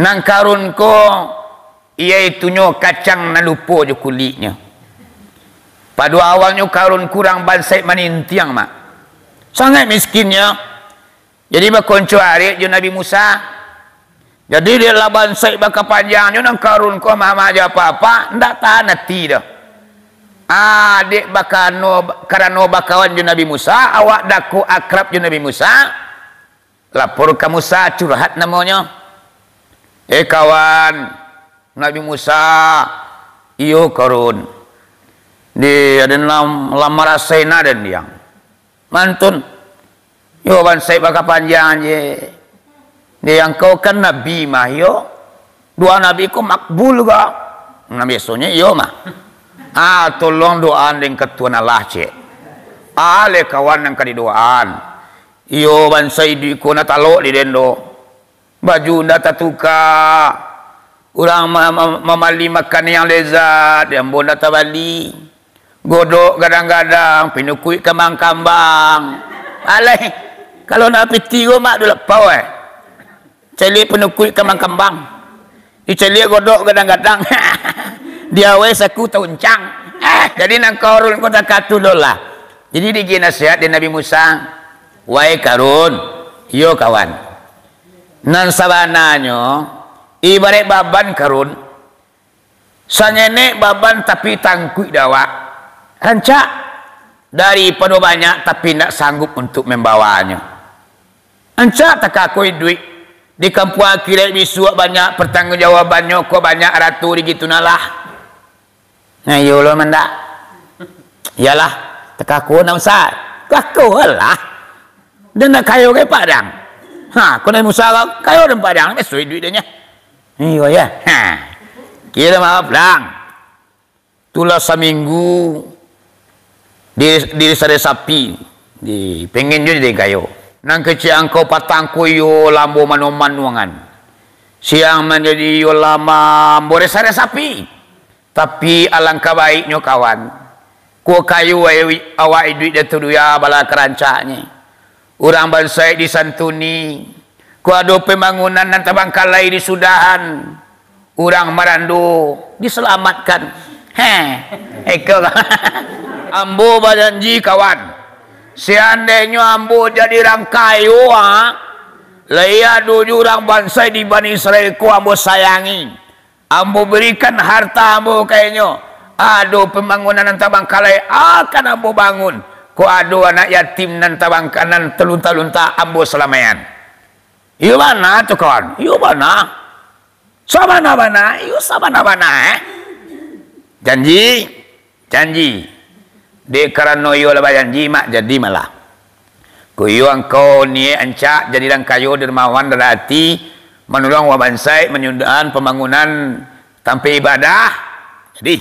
Nang karun ko iaitunya kacang na lupo je kulitnya. Pada awalnya karun kurang bansai manintiang mak. Sangat miskinnya. Jadi berkonco hari je Nabi Musa. Jadi dia lah bansai baka panjangnya nang karun ko mama aja apa-apa ndak tahan hati dah. Adik bakano karano bakawan je Nabi Musa, awak daku akrab je Nabi Musa. Lapor ke Musa curhat namanya. Kawan Nabi Musa iyo karun di ada lamar asena dan yang mantun yo bansai baka panjang je dia yang kau kan nabi mah yo doa nabi ko makbul ga nah biasanya yo mah tolong doaan dengan ketuan Allah cek ale kawan yang kadi doaan yo bansai di ko na talo di dendo baju nda tatuka urang memali makan yang lezat yang bonda tabali godok gadang-gadang pinukui kambang-kambang alai kalau nak piti go mak dulu pau celi pinukui kambang-kambang diceli godok gadang-gadang dia wes aku tuncang jadi nang karun ko tak katulola jadi digi nasihat di Nabi Musa wae karun yo kawan nan sabananyo ibarat baban karun sanyene baban tapi tangkui dawa rancak daripada banyak tapi tidak sanggup untuk membawanya rancak tak akui duit di kampung akhirat bisuak banyak pertanggungjawabannya kok banyak ratu gitu nalah nah yolo mendak iyalah tak aku nak usah kaku lah dan nak kayu ke padang kau nak usah kayu dan padang besok duitnya iyo ya kira maaf lang tulah seminggu di sare sapi di pengen juga di kayu nang kecil angkau patangku yo lambo manuangan siang menjadi yo lama bore sare sapi tapi alangkah baiknya kawan ku kayu awak duit dia tu ya bala kerancaknya orang bansai disantuni ku ada pembangunan dan tabangkalai di sudahan orang marando diselamatkan ambo berjanji kawan seandainya ambo jadi rangkayu leia tujuh orang bansai di Bani Israel ku ambo sayangi ambo berikan harta ambo kayaknya aduh pembangunan dan tabangkalai akan ambo bangun ku aduh anak yatim dan tabangkanan telunta-lunta ambo selamayan iyo mana tu kawan iyo mana sabana-bana iyo sabana-bana janji de karena iyo lah janji mak jadi malah ku iyo angkau ni ancak jadi dan kayu dermawan derhati menolong wabansai menyudahan pembangunan tanpa ibadah jadi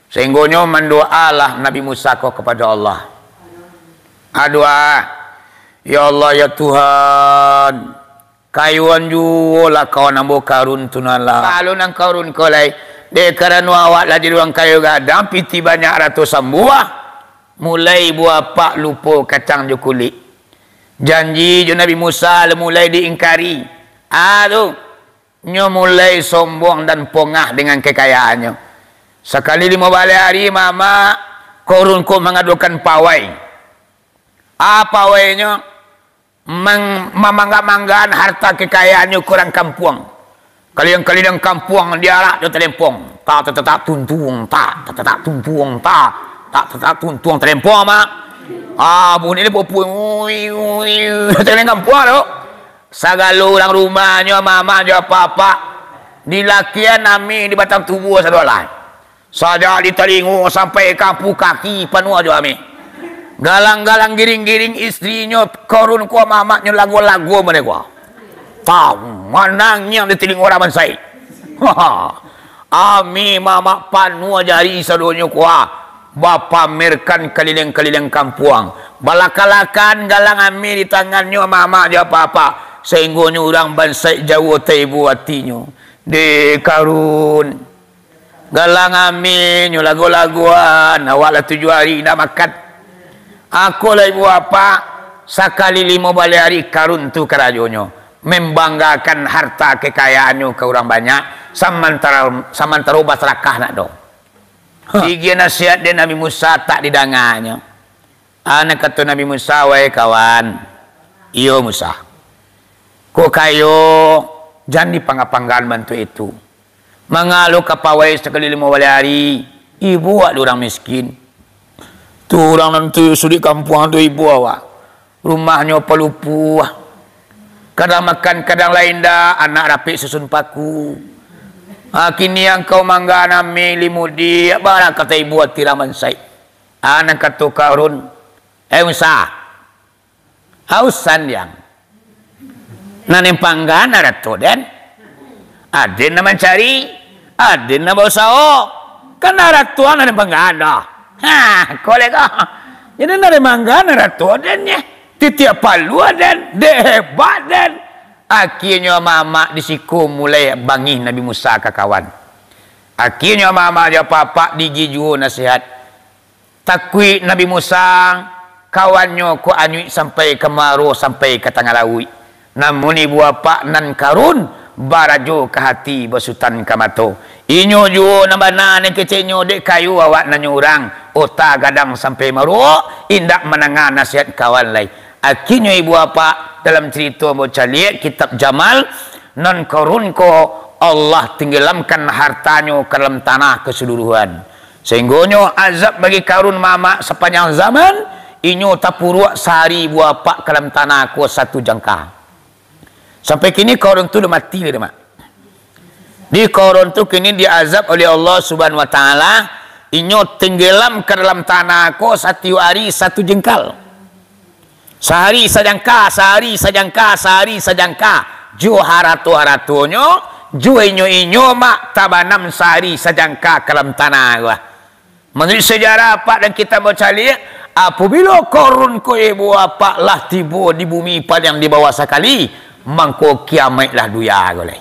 sehingga mendoalah Nabi Musa kau kepada Allah doa ya Allah ya Tuhan kayuan jualah kau nambo karun tunala kalau nang karun kau lai de karena awak lah di ruang kayu gadang piti banyak ratusan buah mulai buah pak lupo kacang jo kulit janji jo Nabi Musa mulai diingkari aduh nyo mulai sombong dan pongah dengan kekayaannya sekali 5 hari mama korun ko mengadukan pawai pawainya memangga-manggaan harta kekayaannya kurang kampung kalian kampung diarak do telempong tak tuntung telempong mak bunyi ni popu teleng kampung lo sagalo orang rumahnya mama jo apa-apa di lakian nami di batang tubuh sadolah saja di telingu sampai kapu kaki penuh aja ami galang-galang giring-giring istrinya korun ku mamaknya lagu-lagu mereka tahu manangnya di telinga orang bansai ami mamak panu ajari sadonya kuah bapa merkan keliling-keliling kampung balakalakan galang ami di tangannya mamak dia apa-apa sehingga orang bansai jauh taibu hatinya de karun galang ami lagu-laguan awal 7 hari nak makan aku lah ibu apa sekali 5 hari karun tu kerajonyo membanggakan harta kekayaannya ke orang banyak samantara basrakah nak do. Tiga nasihat dia Nabi Musa tak didanganya. Anak kata Nabi Musa, wahai kawan, iyo Musa, ko kayo jangan dipangga-panggaan bantu itu. Mengalu kapawai sekali 5 hari, ibu ada orang miskin. Tu orang nanti sudi kampung tu ibu awak. Rumahnya pelupu. Kadang makan, kadang lain dah. Anak rapi susun paku. Kini yang kau mangga nami limudi. Barang kata ibu hati raman say. Anak kata Karun. Musa. Hausan yang. Nanim panggan ada tu dan. Adin na mencari. Adin na bausao. Kan ada tuan nanim panggan dah. Kolega. Jadi nanim panggan ada tu dan ya. Titiap palu dan. Dehebat dan. Akhirnya mama disiku mulai bangi Nabi Musa ke kawan. Akhirnya mama dia papa digiju nasihat. Takui Nabi Musa kawannya ku anyui sampai ke Maro sampai ke tengah laut. Namun ibu apa nan Karun barajo ke hati basutan ke mato. Inyo ju nambana ne kecenyo dek kayu awak nanyo orang. Ota gadang sampai Maro indak menangah nasihat kawan lain. Akhirnya ibu apa dalam cerita baca lihat kitab Jamal non Karun ko Allah tenggelamkan hartanya ke dalam tanah keseluruhan. Sehingga azab bagi Karun mama sepanjang zaman inyo tapuruk sehari ibu apa ke dalam tanah ko 1 jangka. Sampai kini Karun tu dah mati dah mak. Di Karun tu kini diazab oleh Allah Subhanahu wa taala, inyo tenggelam ke dalam tanah ko 1 hari 1 jengkal. Sehari sajangka, sehari sajangka, sehari sajangka. Ju haratu-haratunyo, ju inyo mak tabanam sehari sajangka ke dalam tanah gua. Menurut sejarah apa dan kita baca lihat, apabila Karun ko ibu apa lah tiba di bumi padang di bawah sekali, mangko kiamat lah duya goleh.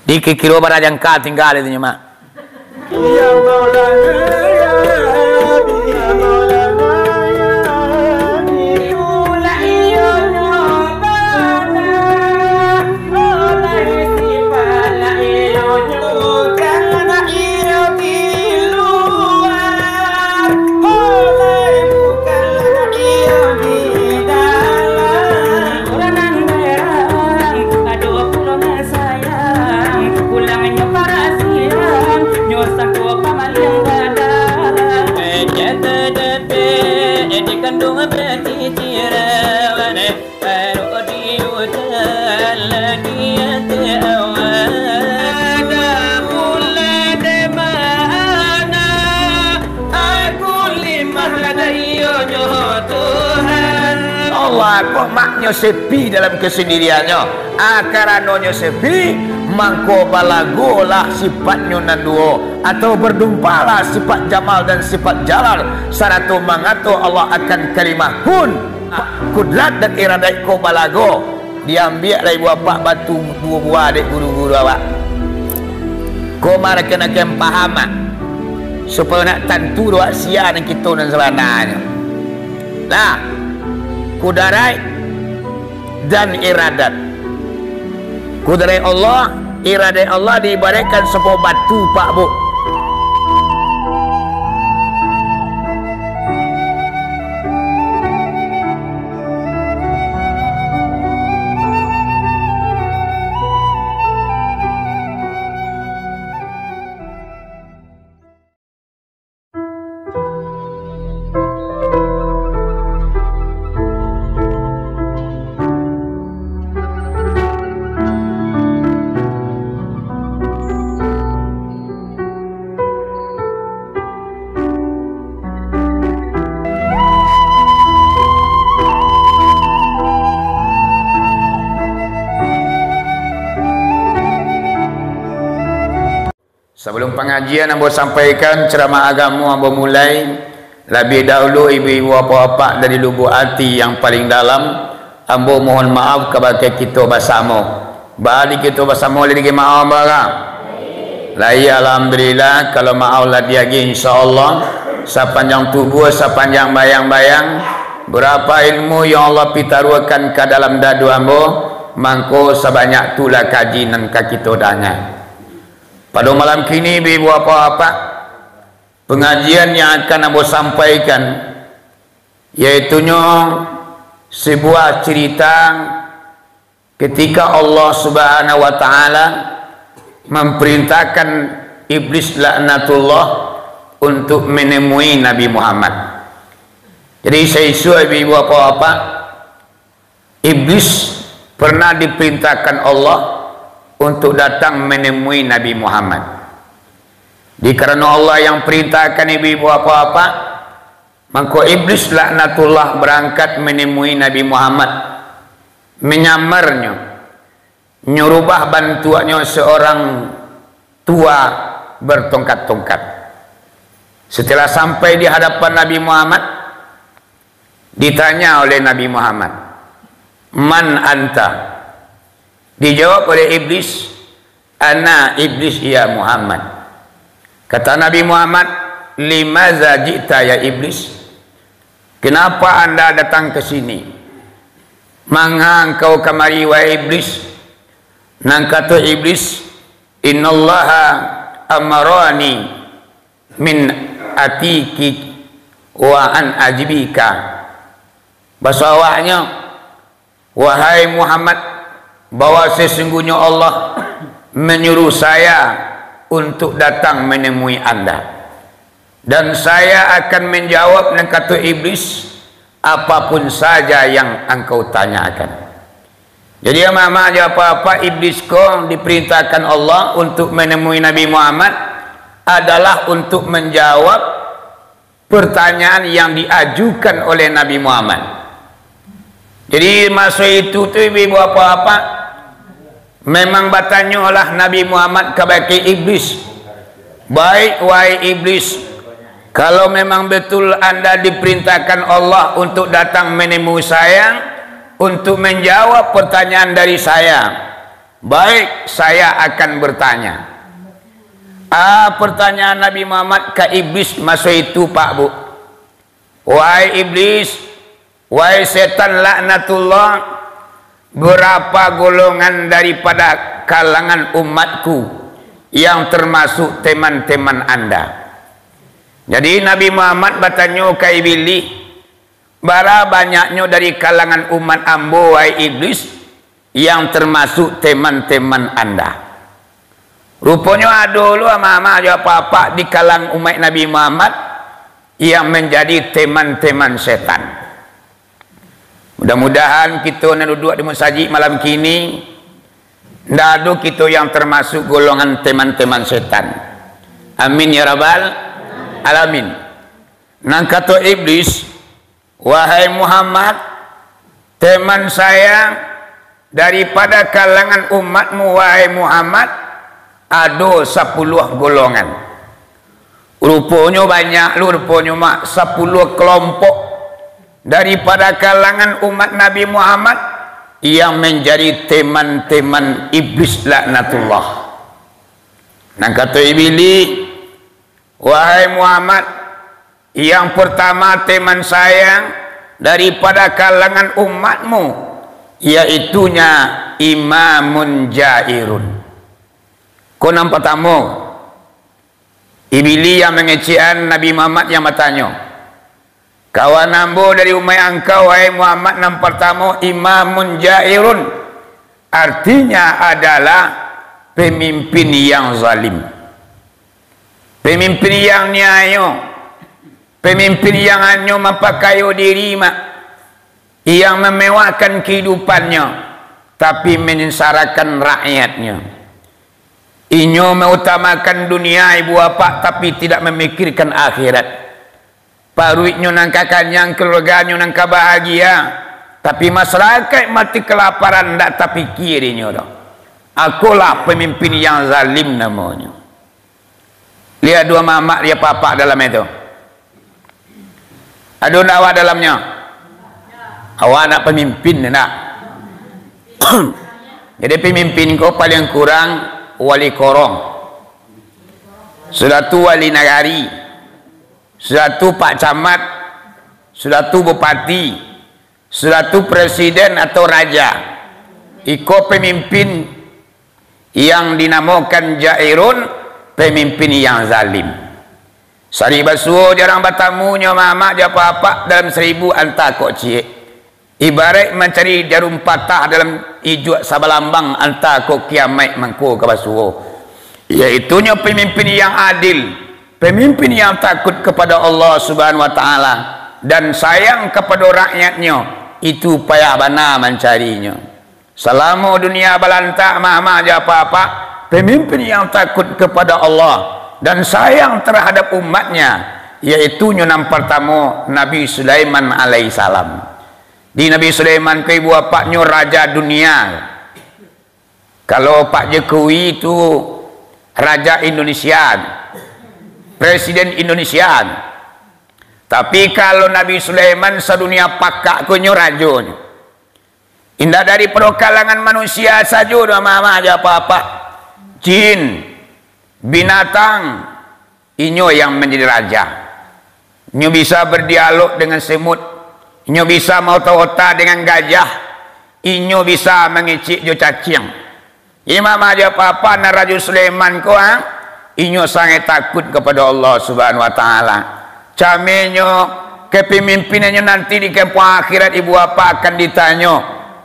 Dikira barajangka tinggal itu mak. Ya Maulana ya Maulana. Kok maknya sepi dalam kesendiriannya. Akarannya sepi, mangko balagolah sifatnya nanduo atau berdumpalah sifat Jamal dan sifat Jalal. Saratu mangato Allah akan kalimah kun kudrat dan iradat ko balago. Diambil dari bapak batu 2 buah adik guru-guru awak. Ko mara kena paham supaya nak tentu doa sia dan kita dan sebenarnya. Nah, kudarai dan iradat. Kudarai Allah, iradat Allah diibaratkan sebuah batu pak bu. Sebelum pengajian ambo sampaikan ceramah agama ambo mulai. Lebih dahulu ibu-ibu bapa-bapa dari lubuk hati yang paling dalam, ambo mohon maaf kepada kita bersama. Balik kita bersama lagi maaf barang. Lai alhamdulillah kalau maaf lah dia insyaallah sepanjang tubuh sepanjang bayang-bayang berapa ilmu yang Allah pitarukan ke dalam dadu ambo mangko sebanyak tulah kaji nan kita dangan. Pada malam kini ibu apa-apa pengajian yang akan Abo sampaikan yaitunya sebuah cerita ketika Allah Subhanahu wa taala memerintahkan iblis laknatullah untuk menemui Nabi Muhammad. Jadi saya ibu apa-apa, iblis pernah diperintahkan Allah untuk datang menemui Nabi Muhammad. Dikarenakan Allah yang perintahkan ibu apa-apa, maka iblis laknatullah berangkat menemui Nabi Muhammad, menyamarnya, nyurubah bantuannya seorang tua bertongkat-tongkat. Setelah sampai di hadapan Nabi Muhammad, ditanya oleh Nabi Muhammad, "Man anta?" Dijawab oleh iblis, "Ana iblis ya Muhammad." Kata Nabi Muhammad, "Limaza ji'ta ya iblis?" Kenapa anda datang ke sini? Mangha engkau kemari wahai iblis? Nang kata iblis, "Innallaha amarani min atiki wa an ajibika." Bahasa awaknya, wahai Muhammad, bahwa sesungguhnya Allah menyuruh saya untuk datang menemui anda, dan saya akan menjawab dengan kata iblis apapun saja yang engkau tanyakan. Jadi mama aja apa-apa, iblis kau diperintahkan Allah untuk menemui Nabi Muhammad adalah untuk menjawab pertanyaan yang diajukan oleh Nabi Muhammad. Jadi masa itu tu ibu apa-apa memang bertanya oleh Nabi Muhammad kepada iblis, "Baik wahai iblis, kalau memang betul anda diperintahkan Allah untuk datang menemui saya untuk menjawab pertanyaan dari saya, baik saya akan bertanya." Pertanyaan Nabi Muhammad ke iblis masa itu, Pak Bu, "Wahai iblis, wahai setan laknatullah, berapa golongan daripada kalangan umatku yang termasuk teman-teman anda?" Jadi Nabi Muhammad bertanya ke iblis, "Bara banyaknya dari kalangan umat ambo wahai iblis yang termasuk teman-teman anda?" Rupanya ada dulu ama-ama apa-apa di kalangan umat Nabi Muhammad yang menjadi teman-teman setan. Mudah-mudahan kita nak duduk di masjid malam kini ndak ada kita yang termasuk golongan teman-teman setan. Amin ya rabbal alamin. Nang kata iblis, "Wahai Muhammad, teman saya daripada kalangan umatmu wahai Muhammad ada 10 golongan." Rupanya banyak lu, rupanya mak 10 kelompok daripada kalangan umat Nabi Muhammad yang menjadi teman-teman iblis laknatullah. Nang kata iblis, "Wahai Muhammad, yang pertama teman saya daripada kalangan umatmu yaitunya imamun jairun." Kau nampak tamu iblis yang mengecewakan Nabi Muhammad yang bertanya, "Kawan ambo dari umat engkau wahai Muhammad nampak tamu imamun jairun," artinya adalah pemimpin yang zalim, pemimpin yang nyayo, pemimpin yang hanya memakai diri yang memewahkan kehidupannya tapi menyesarakan rakyatnya. Inyo mengutamakan dunia ibu bapa tapi tidak memikirkan akhirat. Paruitnya nang kakaknya, keluarganya nang bahagia, tapi masyarakat mati kelaparan ndak tapi kirinya dah. Akulah pemimpin yang zalim namanya. Lihat dua mamak dia papa dalam itu. Ada awak dalamnya. Awak nak pemimpin nak. Jadi pemimpin kau paling kurang wali korong, sudah tu wali nagari, sudah tu pak camat, sudah tu bupati, sudah tu presiden atau raja. iko pemimpin yang dinamakan Jairun, pemimpin yang zalim. Sari basuh jarang bertamunya mama dia apa-apa dalam 1000 anta kok cie. Ibarat mencari jarum patah dalam ijuk sabalambang anta kok kiamat mangko ke basuh. Iaitunya pemimpin yang adil, pemimpin yang takut kepada Allah Subhanahu wa taala dan sayang kepada rakyatnya, itu payah bana mencarinya. Selama dunia balanta mama aja apa-apa, pemimpin yang takut kepada Allah dan sayang terhadap umatnya, yaitu yang pertama Nabi Sulaiman alaihissalam. Di Nabi Sulaiman ke ibu bapaknya raja dunia. Kalau Pak Jokowi itu raja Indonesia, presiden Indonesia. Tapi kalau Nabi Sulaiman sedunia pakak kunyo rajonya. Indah dari kalangan manusia saja mama aja apa-apa. Jin, binatang, inyo yang menjadi raja. Inyo bisa berdialog dengan semut, inyo bisa mauta-ota dengan gajah, inyo bisa mengicik jo cacing. Imam aja apa-apa na Raja Sulaiman ko inyo sangat takut kepada Allah Subhanahu wa taala. Camenyo kepemimpinannya nanti di kampung akhirat ibu apa akan ditanya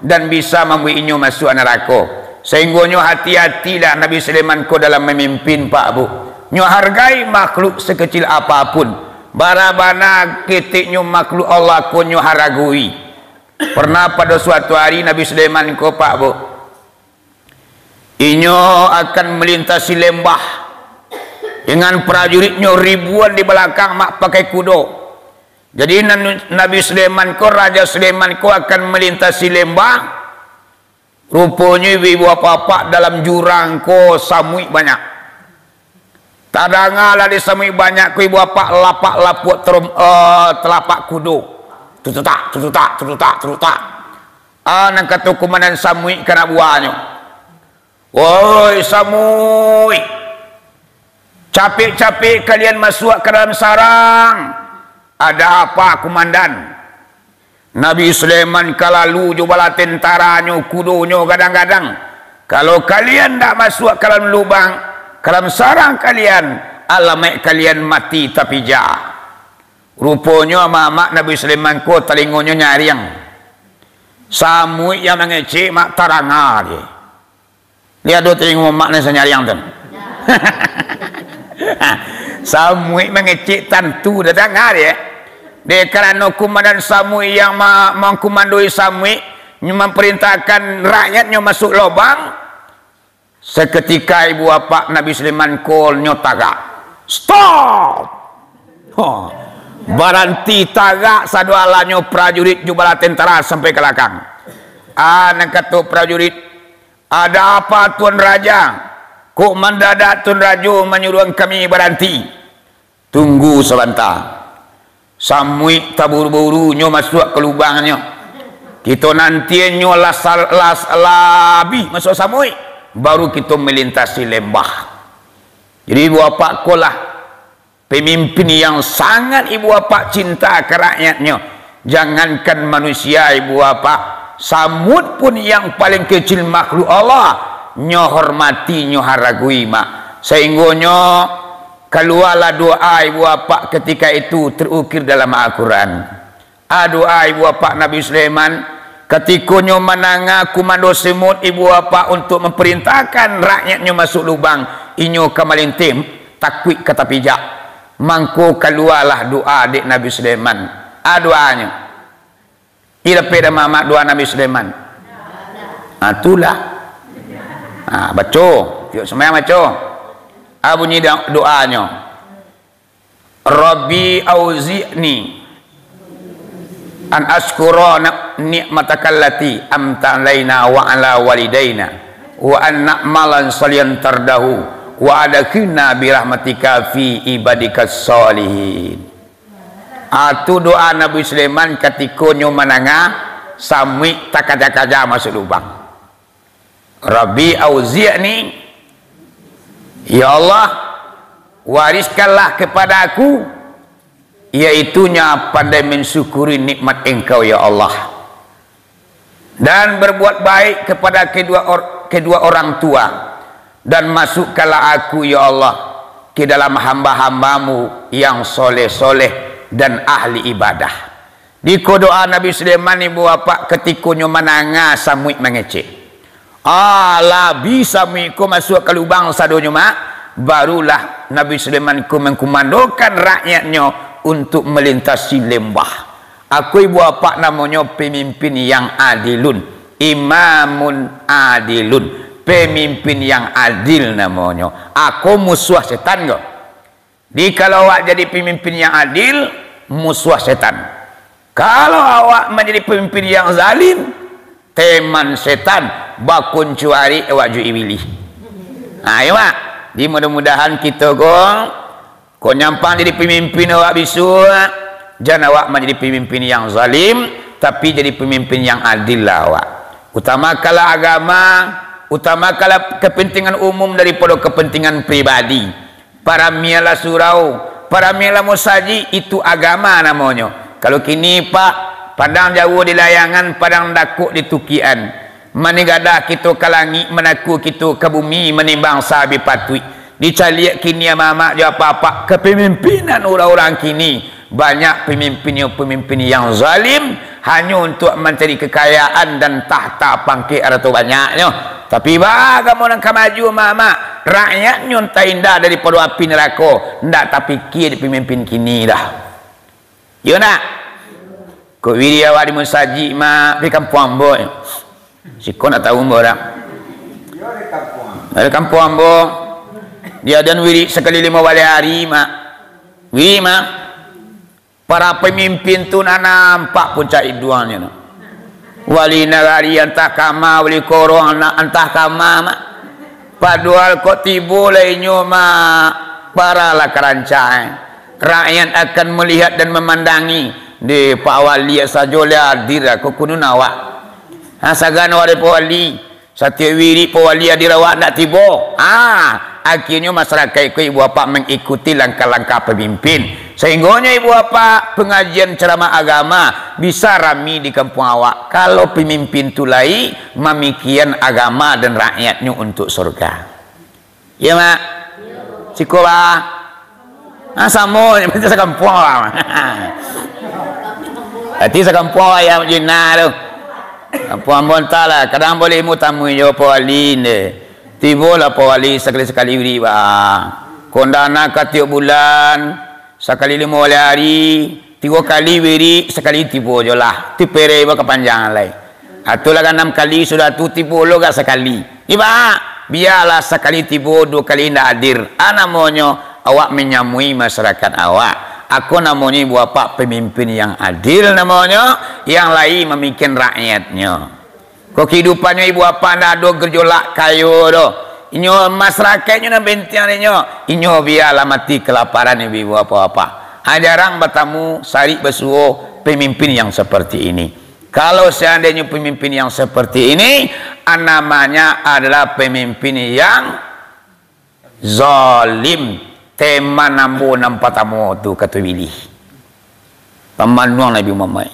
dan bisa membuat inyo masuk neraka. Sehingga nyo hati-hatilah Nabi Sulaiman ko dalam memimpin Pak Bu. Nyo hargai makhluk sekecil apapun. Barabana ketiknyo makhluk Allah ko nyo haragui. Pernah pada suatu hari Nabi Sulaiman ko Pak Bu, inyo akan melintasi lembah dengan prajuritnya ribuan di belakang mak pakai kuda. Jadi Nabi Sulaiman ko, Raja Sulaiman ko akan melintasi lembah. Rupanya ibu apa-apa dalam jurang ko samui banyak. Tadangalah di samui banyak ko ibu apa lapak-lapuk telapak kuda. Tututak. Nang kata komandan samui kena buahnya. Woi samui, capek-capek kalian masuk ke dalam sarang. Ada apa komandan? Nabi Sulaiman kalalu jubala tentaranya, kudunya kadang-kadang. Kalau kalian tak masuk ke dalam lubang, ke dalam sarang kalian, alamak kalian mati tapi jah. Rupanya mak Nabi Sulaiman ko telingonya nyaring. Samui yang mengecek mak taranga dia. Lihat do telingo mak nasa nyaring tu. Samui mengecek tentu datang hari dia kerana komandan Samui yang mengkomandoi Samui memperintahkan rakyatnya masuk lubang. Seketika ibu bapa Nabi Sulaiman call nyotaga stop. Baranti tagak sadualanyo prajurit jubala tentara sampai ke belakang. Nang kata prajurit, ada apa Tuan Raja? Kok mendadak Tuan Raja menyuruh kami berhenti? Tunggu sebentar. Samui tabur-burunya masuk ke lubangnya. Kita nanti nyo labi masuk samui. Baru kita melintasi lembah. Jadi ibu bapa kolah pemimpin yang sangat ibu bapa cinta ke rakyatnya. Jangankan manusia ibu bapa, samud pun yang paling kecil makhluk Allah nyo hormati, nyo haragui mak. Sehingga nyo keluarlah doa ibu bapa ketika itu terukir dalam Al-Quran. Doa ibu bapa Nabi Sulaiman ketika nyo menanga komando semut ibu bapa untuk memerintahkan rakyatnya masuk lubang, inyo kamalintim takwik kata pijak. Mangko keluarlah doa adik Nabi Sulaiman. Doanya ila peda mama doa Nabi Sulaiman. Itulah. Baca, tiap semayang baca. Bunyi doanya. Rabbi auzi'ni an ashkura ni'matakallati amta alaina wa ala walidaina wa an na'malan salihan tardahu wa adkhilna bi rahmatika fi ibadikas salihin. Itu doa Nabi Sulaiman ketika nyo menanga samui takaja-kaja masuk lubang. Rabbi auzi'ni, ya Allah wariskanlah kepada aku, yaitunya pandai mensyukuri nikmat engkau ya Allah. dan berbuat baik kepada kedua orang tua, dan masukkanlah aku ya Allah ke dalam hamba-hambamu yang soleh-soleh dan ahli ibadah. Di doa Nabi Sulaiman ibu bapa ketikunya menanga samuik mengecek. Ala bisa miku masuk ke lubang sadonya mak, barulah Nabi Sulaiman mengkumandokan rakyatnya untuk melintasi lembah. Aku ibu bapa namanya pemimpin yang adilun, imamun adilun, pemimpin yang adil namanya. Aku musuh setan kok. Di kalau awak jadi pemimpin yang adil, musuh setan. Kalau awak menjadi pemimpin yang zalim, teman setan, bakun cuari awak ju pilih. Ayo mak, di mudah-mudahan kita kau nyampang jadi pemimpin awak bisu. Jangan awak menjadi pemimpin yang zalim, tapi jadi pemimpin yang adil lah awak. Utamakanlah agama, utamakanlah kepentingan umum daripada kepentingan pribadi. Para mialah surau, para mialah musaji, itu agama namanya. Kalau kini pak, padang jauh di layangan, padang dakuk di tukian. Manigadah kita ke langit, menaku kita ke bumi, menimbang sabi patui. Dicaliak kini mama jawab apa kepemimpinan orang-orang kini. Banyak pemimpin yang zalim hanya untuk mencari kekayaan dan tahta pangkit atau banyaknya. Tapi bagaimana maju mama rakyatnya tak indah daripada api neraka. Ndak tapi kiri pemimpin kini dah. Ya nak. Kau wiri awak di musaji mak di kampung Ambo. Si kau nak tahu Ambo dah. Di kampung Ambo. Dia dan wiri sekali 5 hari mak. Wiri mak. Para pemimpin tu nak nampak puncak iduannya no. Wali negari entah kama, wali korong entah kama mak. Padahal kok tiba lainnya mak. Paralah kerancang. Rakyat akan melihat dan memandangi. Di Pak Wali saja hadir kok kuno awak. Sagan awak Pak Wali. Satya wiri Pak Wali hadir awak nak tiba. Akhirnya masyarakat ibu bapa mengikuti langkah-langkah pemimpin. Sehingganya ibu bapa pengajian ceramah agama bisa rami di kampung awak. Kalau pemimpin tu lai memikian agama dan rakyatnya untuk surga. Ya mak? Cikola. Sama macam sekampung awak. Hati sekampung awak yang jenah tu. Kampung ambon lah. Kadang boleh mutamu jo Wali ni. Tibalah Pak Wali sekali-sekali beri kondana ke tiap bulan sekali 5 hari 3 kali beri sekali tiba je lah tipere kepanjangan lain atulah kan 6 kali sudah tu tiba lo gak sekali iba biarlah sekali tiba 2 kali tidak hadir namanya awak menyamui masyarakat awak. Aku namanya ibu bapa pemimpin yang adil namanya, yang lain memikirkan rakyatnya. Kok kehidupannya ibu bapa ndak ada gerjolak kayu doh. Inyo masyarakatnya nak bentiannya. Inyo biarlah mati kelaparan ibu bapa. Jarang bertemu sari besuo pemimpin yang seperti ini. Kalau seandainya pemimpin yang seperti ini, namanya adalah pemimpin yang zalim. Tema nambu nampak tamu tu kata pilih. Pemanuang Nabi Muhammad.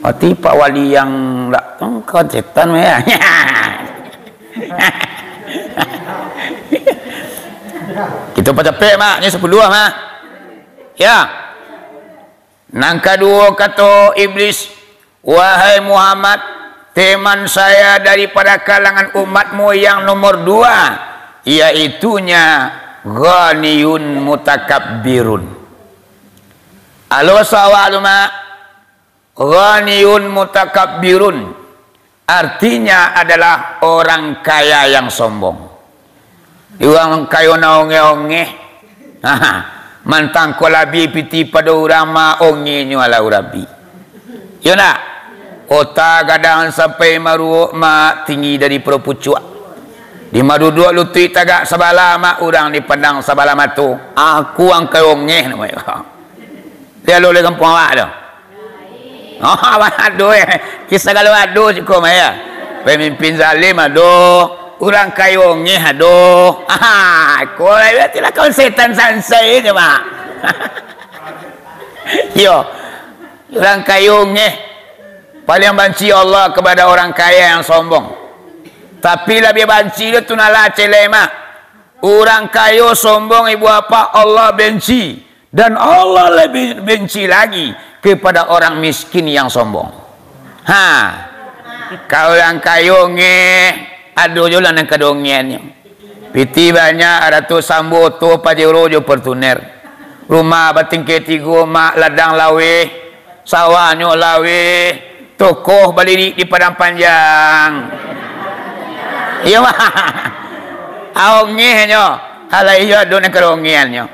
Hati Pak Wali yang tak kan setan ya. Kita capek mak, ni 10 mak. Ya. Nang kedua kata iblis, wahai Muhammad, teman saya daripada kalangan umatmu yang nomor 2. Iaitunya ghaniyun mutakabbirun. Alo sawaluma ghaniyun mutakabbirun artinya adalah orang kaya yang sombong. Orang kaya na onge-onge. Mantang kolabi piti pada urama onge nyo ala urabi. Yo nak. Otak kadang sampai maru ma tinggi dari perpucuak. Di maduduk lutui tagak sabala mak orang dipandang sabala matu. Aku ang kayongeh namanya. Dia lu le kampung awak tu. Aduh kisah kalau aduh cukup ya. Pemimpin zalim aduh, orang kayongeh aduh. Aku lah kau setan sansai je mak. Yo. Orang kayongeh. Paling benci Allah kepada orang kaya yang sombong. Tapi lebih benci itu nala celema. Orang kaya sombong ibu bapa Allah benci. Dan Allah lebih benci lagi kepada orang miskin yang sombong. Kalau yang kaya aduh jualan yang kedongiannya. Piti banyak ada tu sambo tu pajero jo pertuner. Rumah bating ketigo mak ladang lawe, sawahnya lawe, tokoh berdiri di padang panjang. Iya mah. Aongnya, halai yo don kedongiannya.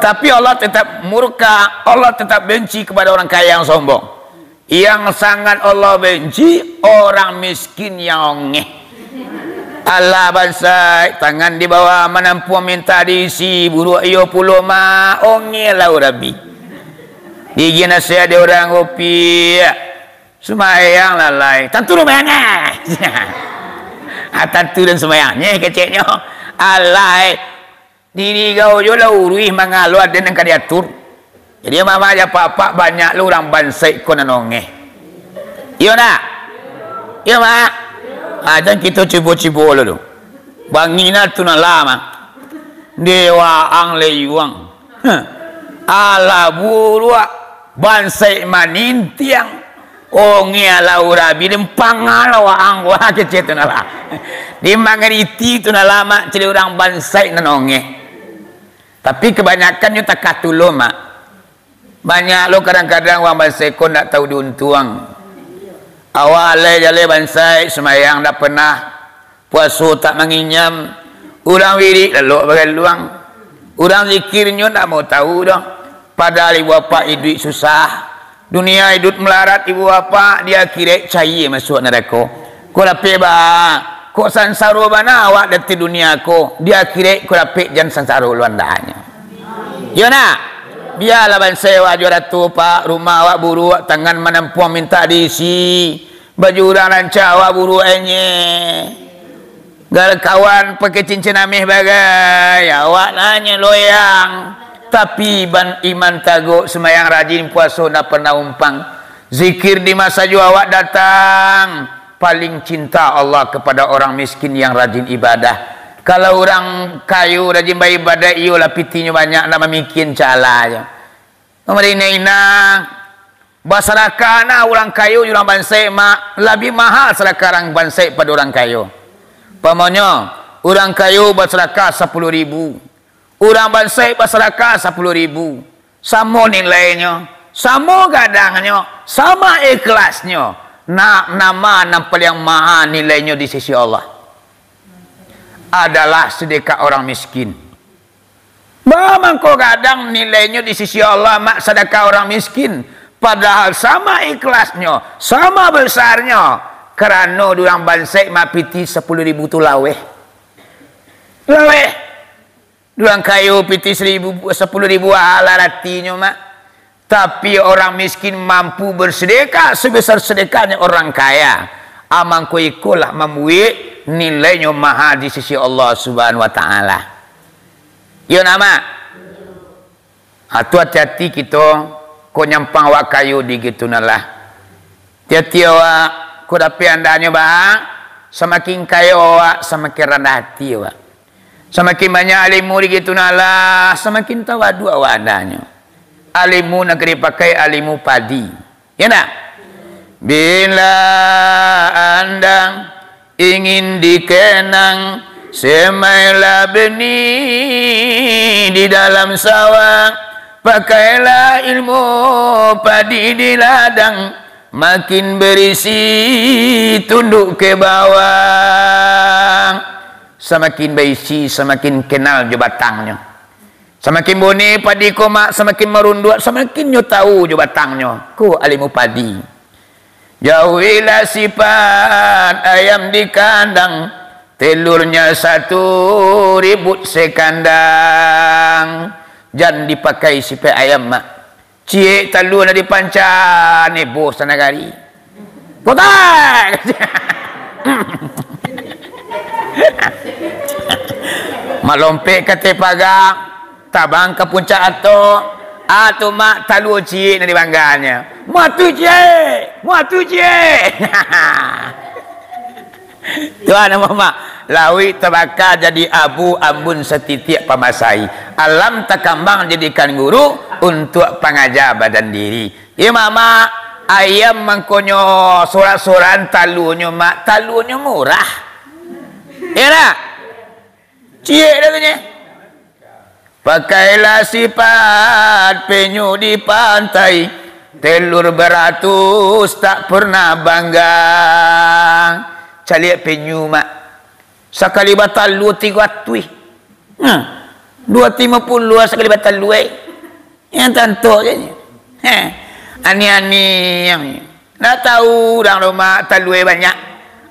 Tapi Allah tetap murka, Allah tetap benci kepada orang kaya yang sombong. Yang sangat Allah benci orang miskin yang ongeh. Allah bangsa tangan di bawah menampu minta diisi buru iyo pulo ma ongeh lah Rabbi. Gigi nasi ada orang kopi semayang lalai. Tentu rumahnya. Tentu dan semayangnya keceknya. Alai diri kau jo lah urui mengalu ada yang diatur. Jadi mama aja papa banyak lu orang bansai konan ongeh. Iya nak? Iya mak. Dan kita cibo-cibo lalu. Bangina tu na lama. Dewa ang leyuang. Ala burua bansai manintiang. Ongeh ala urabi dem pangalawa ang wa kecet tu na la. Di mangariti tu na lama cili orang bansai nan ongeh. Tapi kebanyakan yu takatulo mak. Banyak lo kadang-kadang orang bansai ko nak tahu diuntuang. Awalnya jale bansai semayang tak pernah, puasa tak menginyam, orang wirid lalu bagai luang, orang zikirnya tak mau tahu dah. Padahal ibu bapa hidup susah, dunia hidup melarat ibu bapa dia kira cair masuk neraka. Kau lapik bah, kau sansaro bana awak dari dunia kau, dia kira kau lapik jangan sansaro luandanya. Ya nak? Biarlah bansai awak juara tu pak rumah awak buru tangan menempuh minta diisi baju orang lancar awak buru enye gal kawan pakai cincin amih bagai awak nanya loyang tapi ban iman tago semayang rajin puasa nak pernah umpang zikir di masa jua awak datang paling cinta Allah kepada orang miskin yang rajin ibadah. Kalau orang kayu rajin beribadah iyo lah pitinya banyak nak memikin calanya. Kemudian inang basaraka na orang kayu orang bansai mak lebih mahal sekarang bansai pada orang kayu. Pamannya orang kayu basaraka 10.000. Orang bansai basaraka 10.000. Sama nilainya, sama gadangnya, sama ikhlasnya. Nak nama nampal yang mahal nilainya di sisi Allah. Adalah sedekah orang miskin. Memang kau kadang nilainya di sisi Allah mak sedekah orang miskin. Padahal sama ikhlasnya, sama besarnya. Kerana orang bansai mak piti 10.000 tu laweh. Laweh. Orang kayu piti 10.000 ala ratinya mak. Tapi orang miskin mampu bersedekah sebesar sedekahnya orang kaya. Amang ko ikulah membuat nilainya mahal di sisi Allah Subhanahu wa taala. Yo nama. Atu hati-hati kita ko nyampang wak kayu di gitu nalah. Hati-hati awak ko dapat andanya bang semakin kaya awak semakin rendah hati awak. Semakin banyak alimu di gitu nalah semakin tawadu awak andanya. Alimu negeri pakai alimu padi. Ya nak? Bila anda ingin dikenang semailah benih di dalam sawah, pakailah ilmu padi di ladang, makin berisi tunduk ke bawah. Semakin berisi semakin kenal je batangnya. Semakin boni padi komak semakin merunduk, semakin nyo tahu je batangnya. Ku alimu padi. Jauhilah sifat ayam di kandang, telurnya 1 ribut sekandang. Jangan dipakai sifat ayam mak. Cik telur nak dipancar ni bos tanagari. Kotak. Malompek kata pagang, tabang ke puncak ato mak telur cik nak dibangganya. muatu je. Tuan mama lawi terbakar jadi abu ambun setitik pamasai. Alam takambang jadikan guru untuk pengajar badan diri. Ya mama, ayam mengkonyo sorak-soran talunya mak, talunya murah. Ya nak? Cie katanya. Pakailah sifat penyu di pantai, telur beratus tak pernah bangga. Caliak penyu mak, sekali batal lu 300, 250 sekali batal lu yang tentu je. Ani-ani yang nak tahu orang rumah talui banyak.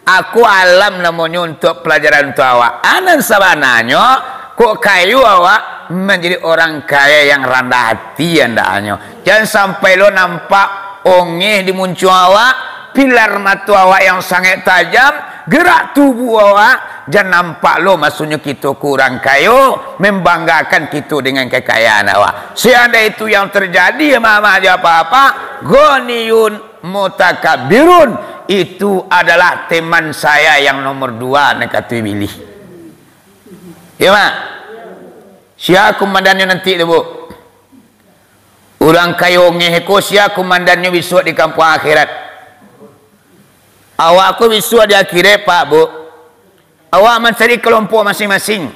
Aku alam namanya untuk pelajaran untuk awak. Anan sabananya kok kayu awak menjadi orang kaya yang rendah hati andaknya. Jangan sampai lo nampak ongeh di muncul awak, pilar mata awak yang sangat tajam, gerak tubuh awak, jangan nampak lo maksudnya kita kurang kayu, membanggakan kita dengan kekayaan awak. Seandainya itu yang terjadi, mama aja apa-apa, ghaniyun mutakabirun, itu adalah teman saya yang nomor 2 nak kata pilih. Ya mak? Siapa komandannya nanti tu bu? Orang kayu ngeheko siapa komandannya besok di kampung akhirat? Awak aku besok di akhirat pak bu. Awak mencari kelompok masing-masing.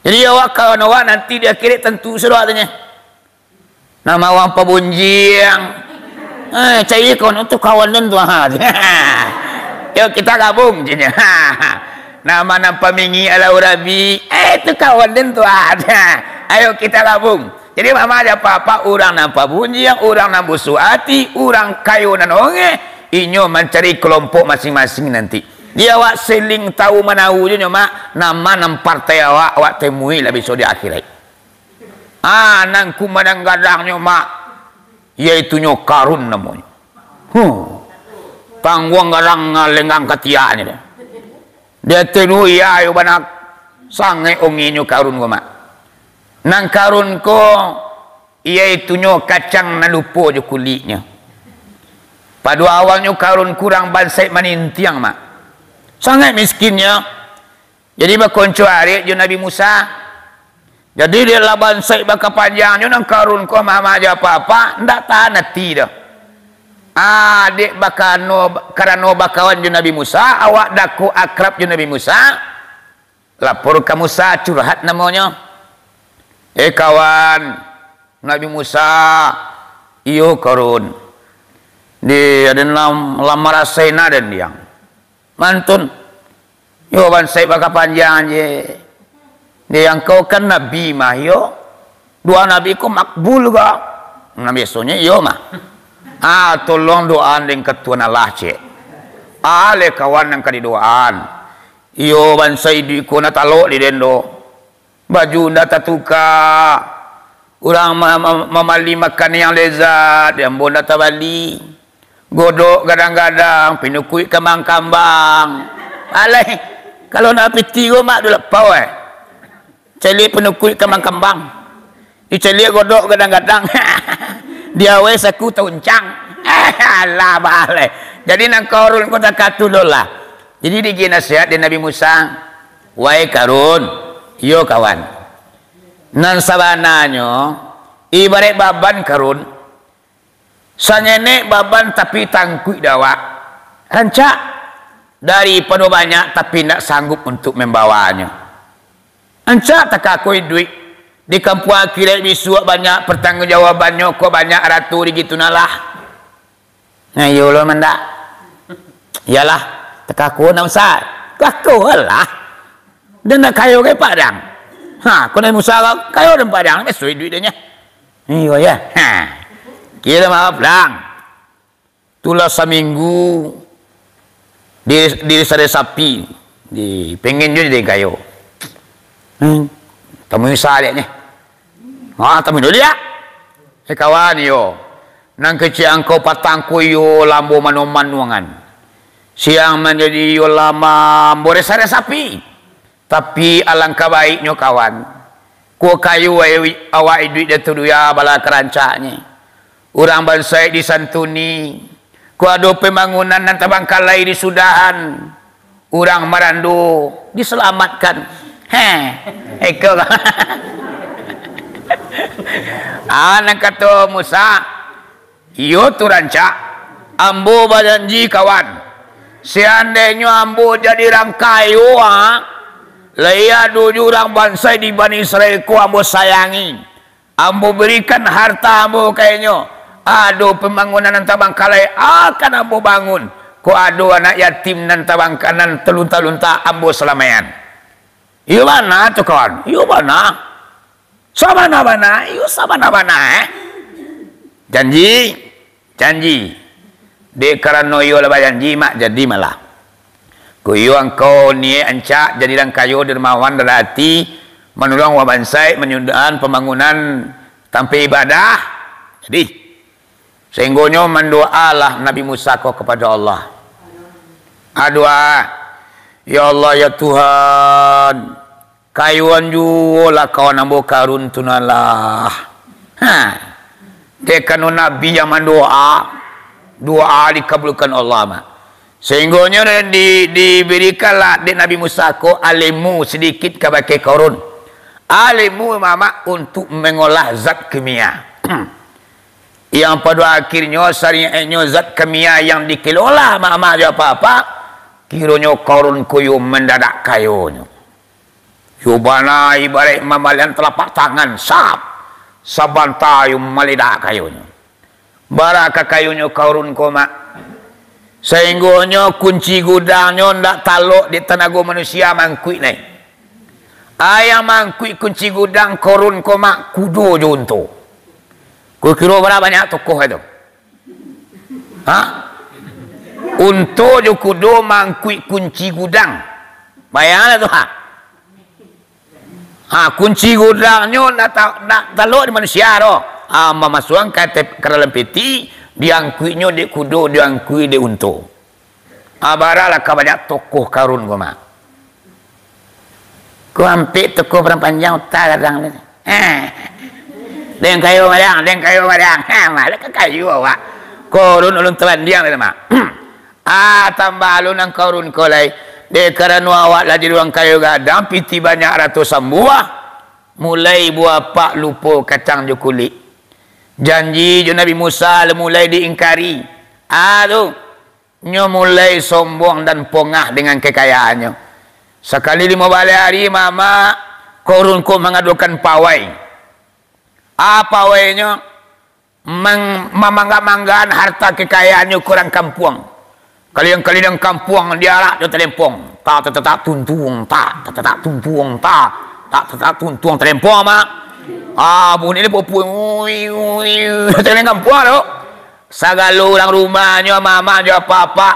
Jadi awak kawan awak nanti di akhirat tentu seruatnya. Nama awak pabunjiang. Cari kawan untuk kawan dan tuan. Yuk kita gabung je. Nama nampak mingi ala urabi. Itu kawan dan tuan. Ayo kita gabung. Jadi mama ada apa-apa orang nampak bunyiang, orang nampak suati, orang kayu dan onge. Inyo mencari kelompok masing-masing nanti. Dia awak seling tahu mana wujudnya mak. Nama nam partai awak temui lah besok di akhirat. Nang kumadang gadangnya mak. Yaitu nyo Karun namanya. Tangguang gadang lenggang ketiaknya dia. Dia tenu ya ayo banak sangai onginyo Karun ko mak. Nang Karun ko yaitu nyo kacang nalupo jo kulitnya. Pada awalnya Karun kurang bansai manintiang mak. Sangat miskinnya. Jadi berkonco hari jo Nabi Musa. Jadi dia lah bansai baka panjangnya nang Karun ko mama aja apa-apa ndak tahan hati dah. Adik bakano karena bakawan jo Nabi Musa, awak daku akrab jo Nabi Musa. Lapor ke Musa curhat namanya. Kawan Nabi Musa iyo Karun. Dia ada lamar asena dan yang mantun. Yo bansai baka panjang je. Dia yang kau kan Nabi mah yo. Dua Nabi ko makbul ga. Nabi sonya yo mah. Tolong doaan dengan ketua Allah cik. Ale kawan yang kadi doaan. Iyo bansai di ko natalo di dendo. Baju ndak tatuka. Orang memali makan yang lezat, yang bonda tabali. Godok gadang-gadang, pinukui kambang-kambang. Ale kalau nak piti go mak dulu pau Celi pinukui kambang-kambang. Celi godok gadang-gadang. Dia wes aku tuncang. Alah balik. Jadi nang Karun kota katu lah. Jadi di nasihat di Nabi Musa, wahai Karun, yo kawan. Nan sabananya ibarat baban Karun. Sanyenek baban tapi tangkui dawa. Rancak daripada banyak tapi tidak sanggup untuk membawanya. Rancak tak akui duit. Di kampung akhirat besok banyak pertanggungjawabannya, kok banyak ratu di gitu nalah. Nah, yolo mendak. Yalah, tekaku nak usah. Kaku lah. Dan nak kayu ke padang. Kau nak usah kayu dan padang, besok duitnya. Iyo ya. Kira maaf lang. Tulah seminggu di sada sapi, di pengen juga di kayu. Tamu salahnya. Tamu dulu ya. Kawan yo. Nang kecil angkau patangku yo lambo manuangan. Siang menjadi yo lama bores ada sapi. Tapi alangkah baiknya kawan. Ku kayu awak duit dia tu ya bala kerancaknya. Urang bangsa disantuni. Ku ado pembangunan dan tabangkalai disudahan. Urang Marandu diselamatkan. Eko. Anak kata Musa, iyo tu ranca, ambo berjanji kawan. Seandainya ambo jadi orang kayu, leia jurang bangsa di Bani Israel ku ambo sayangi. Ambo berikan harta ambo kayaknya. Aduh pembangunan nan tabangkalai akan ambo bangun. Ku adu anak yatim nan tabangkanan telunta-lunta ambo selamayan. Iyo mana tu kawan? Iyo mana? Sabana-bana, iyo sabana-bana janji de karena iyo lah janji mak jadi malah ku iyo engkau ni ancak jadi orang kayu dermawan derhati menolong wabansai menyudahan pembangunan tanpa ibadah. Jadi sehingga mendoalah Nabi Musa kau kepada Allah. Doa, ya Allah ya Tuhan, kayuan jualah kawan ambo karun tunalah. Dekanu Nabi yang mendoa, doa dikabulkan Allah mak. Sehingga diberikanlah di Nabi Musa ko alimu sedikit kebagai korun. Alimu mama untuk mengolah zat kimia. Yang pada akhirnya sarinya zat kimia yang dikelola mama dia apa-apa. Kiranya korun kuyu mendadak kayunya. Yubana ibarat mamalian telapak tangan sap. Sabanta yung malidak kayunya. Baraka kayunya korun koma. Sehingga kunci gudangnya ndak taluk di tenaga manusia mangkui naik. Ayam mangkui kunci gudang korun koma kudo jonto. Ku kira berapa banyak tokoh itu? Untuk jo kudo mangkui kunci gudang. Bayanglah tu kunci gudangnya ndak taluk di manusia tu. Memasukkan ke dalam peti. Diangkuinya di kudo, diangkui di untu. Baralah banyak tokoh karun gua mak. Ku hampir tokoh berpanjang utar kadang ni. Deng kayu madang. Malah ke kayu awak. Korun ulun telan diang ni mak. Tambah alun ang korun kolai. De karena awak lah di ruang kayu gadang piti banyak ratusan buah. Mulai buah pak lupo kacang jo kulit. Janji jo Nabi Musa mulai diingkari. Nyo mulai sombong dan pongah dengan kekayaannya. Sekali 5 hari mama korun ko mengadukan pawai. Pawainya memangga-manggaan harta kekayaannya kurang kampung. Kalian kampung diarak jo telempong. Tak tuntung telempong mak. Bunyi ni popung tengah kampung tu. Sagalo orang rumahnya mama dia apa-apa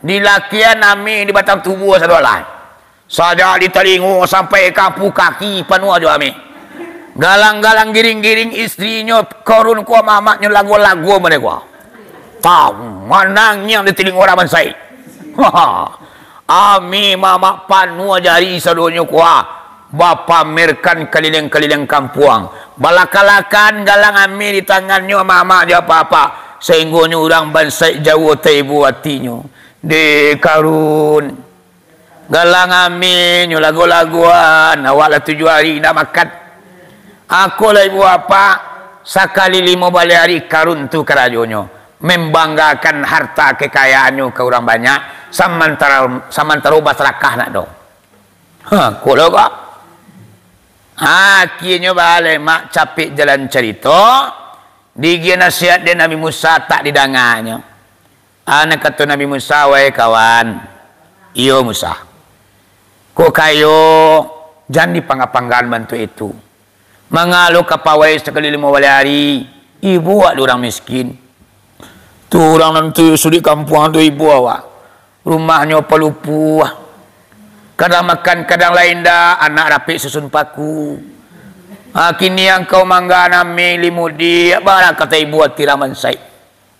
dilakian nami di batang tubuh satu lain. Saja di telingu sampai kapu kaki penuh aja ami. Galang-galang giring-giring istrinya korun ku mamaknya lagu-lagu mereka. Tahu manangnya di telingu orang mansai. Ami mama penuh jari sadonya kuah. Bapa merkan keliling-keliling kampung. Balakalakan galang ami di tangannya mama dia apa-apa. Sehingga orang bangsa jauh taibu hatinya. De karun. Galang ami lagu-laguan. Awaklah 7 hari nak makan. Aku lah ibu apa. Sekali 5 hari karun tu kerajonyo. Membanggakan harta kekayaannya ke orang banyak. Samantara masyarakat nak dong. Kalau kok. Akhirnya balik mak capek jalan cerita. Digi nasihat dia Nabi Musa tak didangannya. Anak kata Nabi Musa, wahai kawan. Iyo Musa. Kau kayo jangan dipangga-panggaan bantu itu. Mengalu kapawai sekali 5 hari. Ibu ada orang miskin. Tu orang nanti sudi kampung tu ibu awak. Rumahnya pelupu. Kadang makan, kadang lain dah. Anak rapik susun paku. Kini yang kau mangga nami limudi. Barang kata ibu atiraman say.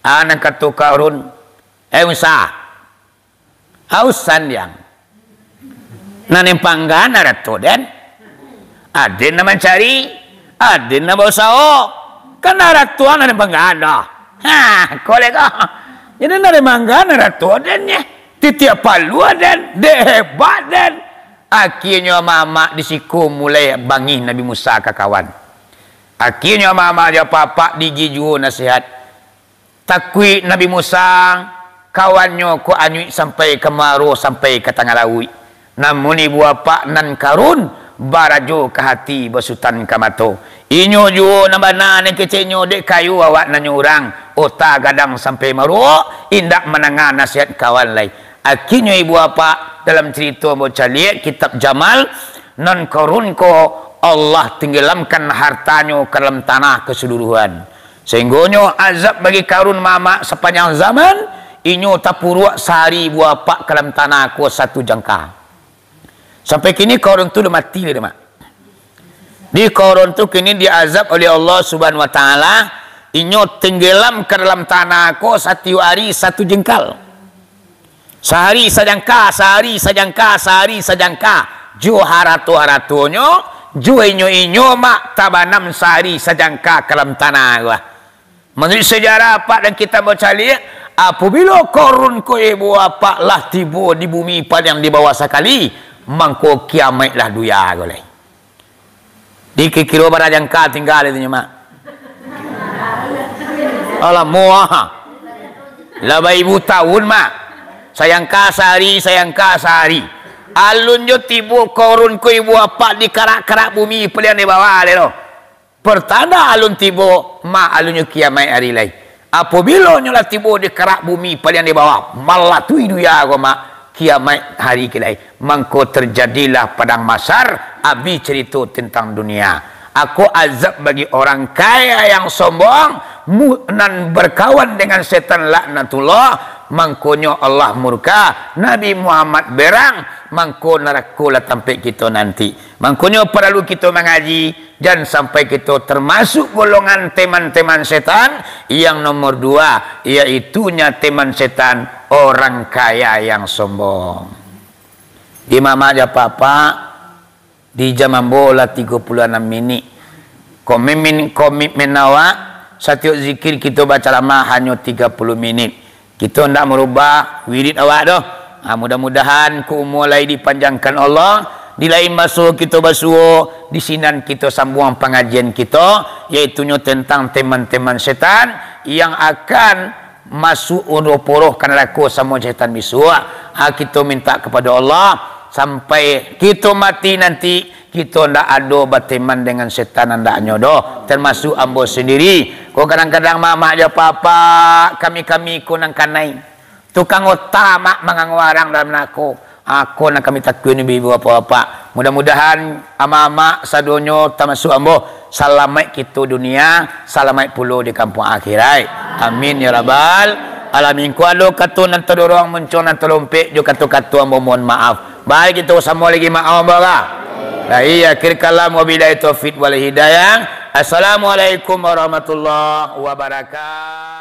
Anak kata karun. Musa. Hausan yang. Nanim panggan ada tu dan. Adin na mencari. Adin na bausao. Kan ratuan ada manggana. Kolega. Jadi ada manggana ratuan dennya. Titiap palu dan hebat dan akhirnya mama disiku mulai bangin Nabi Musa ke kawan. Akhirnya mama dia papa digiju nasihat. Takwi Nabi Musa kawannya ku anyui sampai ke Maro sampai ke tengah laut. Namun ibu apa nan karun barajo ke hati basutan ke mato. Inyo ju nambana ne kecenyo dek kayu awak nanyurang ota gadang sampai Maro indak menangah nasihat kawan lain. Akhirnya ibu apa dalam cerita baca lihat kitab Jamal non korun ko Allah tenggelamkan hartanya ke dalam tanah keseluruhan. Sehingga azab bagi karun mama sepanjang zaman inyo tapuruk sehari ibu apa ke dalam tanah ko satu jangka. Sampai kini korun tu dah mati dah mak. Di korun tu kini diazab oleh Allah Subhanahu Wa Taala inyo tenggelam ke dalam tanah ko satu hari satu jengkal. Sehari sajangka, sehari sajangka, sehari sajangka. Ju haratu-haratunya, ju inyo mak tabanam sehari sajangka ke dalam tanah gua. Menurut sejarah apa dan kita baca lihat, apabila korun ko ibu apa lah tiba di bumi padang di bawah sekali, mangko kiamat lah duya goleh. Di kira barajangka tinggal itu mak. Alah muah. Lah ibu tahun mak. Sayangka sehari alun jo tibu korun ku ibu apa di karak-karak bumi pelian di bawah le lo pertanda alun tibu ma alun jo kiamat hari lain apabila nyola tibu di karak bumi pelian di bawah malah tu ya go ma kiamat hari kilai mangko terjadilah padang masar abi cerita tentang dunia. Aku azab bagi orang kaya yang sombong nan berkawan dengan setan laknatullah mangkonyo Allah murka Nabi Muhammad berang mangko narakulah sampai kita nanti mangkonyo perlu kita mengaji dan sampai kita termasuk golongan teman-teman setan yang nomor 2 iaitunya teman setan orang kaya yang sombong. Di mama aja papa di zaman bola 36 menit komitmen awak setiap zikir kita baca lama hanya 30 menit. Kita hendak merubah wirid awak dah. Mudah-mudahan ku mulai dipanjangkan Allah. Di lain masa kita basuh, di sinan kita sambung pengajian kita, iaitunya tentang teman-teman setan yang akan masuk uruh-puruh kan laku sama setan bisua. Kita minta kepada Allah sampai kita mati nanti kita ndak ada berteman dengan setan ndak nyodoh termasuk ambo sendiri. Kau kadang-kadang mama aja papa kami kunang kanai tukang utama mangangwarang dalam aku nak kami takut ni ibu apa-apa. Mudah-mudahan ama-ama sadonyo termasuk ambo selamat kita dunia selamat puluh di kampung akhirat. Amin ya rabbal alamin. Ku alo katu nan terdorong muncul nan terlompek jo katu-katu ambo mohon maaf. Baik kita sama lagi maaf baga. Iya akhir kalam wabillahi taufik wal hidayah. Assalamualaikum warahmatullahi wabarakatuh.